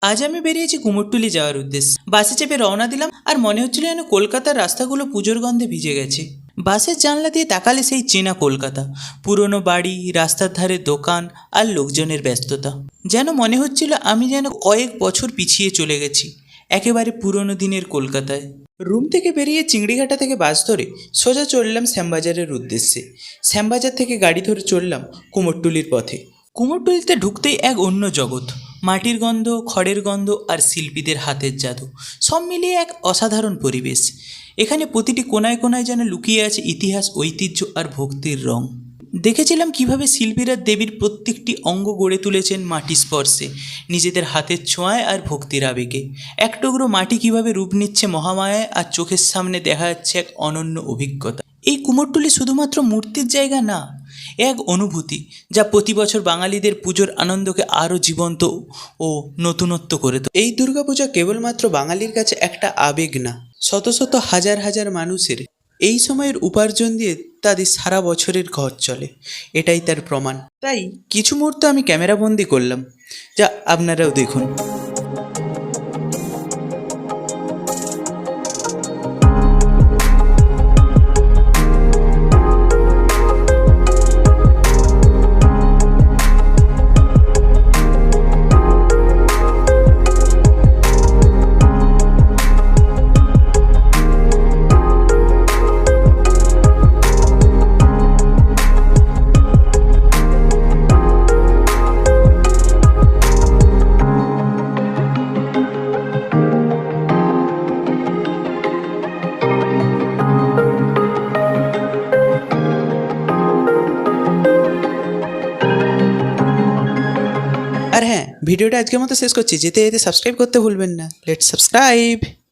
আজ আমি বেরিয়েছি কুমোরটুলি যাওয়ার উদ্দেশ্যে। বাসে চেপে রওনা দিলাম, আর মনে হচ্ছিল যেন কলকাতার রাস্তাগুলো পুজোর গন্ধে ভিজে গেছে। বাসের জানলা দিয়ে তাকালে সেই চেনা কলকাতা, পুরনো বাড়ি, রাস্তার ধারে দোকান আর লোকজনের ব্যস্ততা। যেন মনে হচ্ছিল আমি যেন কয়েক বছর পিছিয়ে চলে গেছি, একেবারে পুরনো দিনের কলকাতায়। রুম থেকে বেরিয়ে চিংড়িঘাটা থেকে বাস ধরে সোজা চললাম শ্যামবাজারের উদ্দেশ্যে। শ্যামবাজার থেকে গাড়ি ধরে চললাম কুমোরটুলির পথে। কুমোরটুলিতে ঢুকতেই এক অন্য জগৎ। মাটির গন্ধ, খড়ের গন্ধ আর শিল্পীদের হাতের জাদু, সব মিলিয়ে এক অসাধারণ পরিবেশ। এখানে প্রতিটি কোনায় কোনায় যেন লুকিয়ে আছে ইতিহাস, ঐতিহ্য আর ভক্তির রং। দেখেছিলাম কিভাবে শিল্পীরা দেবীর প্রত্যেকটি অঙ্গ গড়ে তুলেছেন মাটির স্পর্শে, নিজেদের হাতের ছোঁয়ায় আর ভক্তির আবেগে। এক টুকরো মাটি কিভাবে রূপ নিচ্ছে মহামায়ায়, আর চোখের সামনে দেখা যাচ্ছে এক অনন্য অভিজ্ঞতা। এই কুমোরটুলি শুধুমাত্র মূর্তির জায়গা না, এক অনুভূতি যা প্রতি বছর বাঙালিদের পুজোর আনন্দকে আরও জীবন্ত ও নতুনত্ব করে তোলে। এই দুর্গাপূজা কেবলমাত্র বাঙালির কাছে একটা আবেগ না, শত শত হাজার হাজার মানুষের এই সময়ের উপার্জন দিয়ে তাদের সারা বছরের ঘর চলে, এটাই তার প্রমাণ। তাই কিছু মুহূর্ত আমি ক্যামেরাবন্দি করলাম, যা আপনারাও দেখুন। আর হ্যাঁ, ভিডিওটা আজকের মতো শেষ করছি। যেতে যেতে সাবস্ক্রাইব করতে ভুলবেন না। Let's subscribe.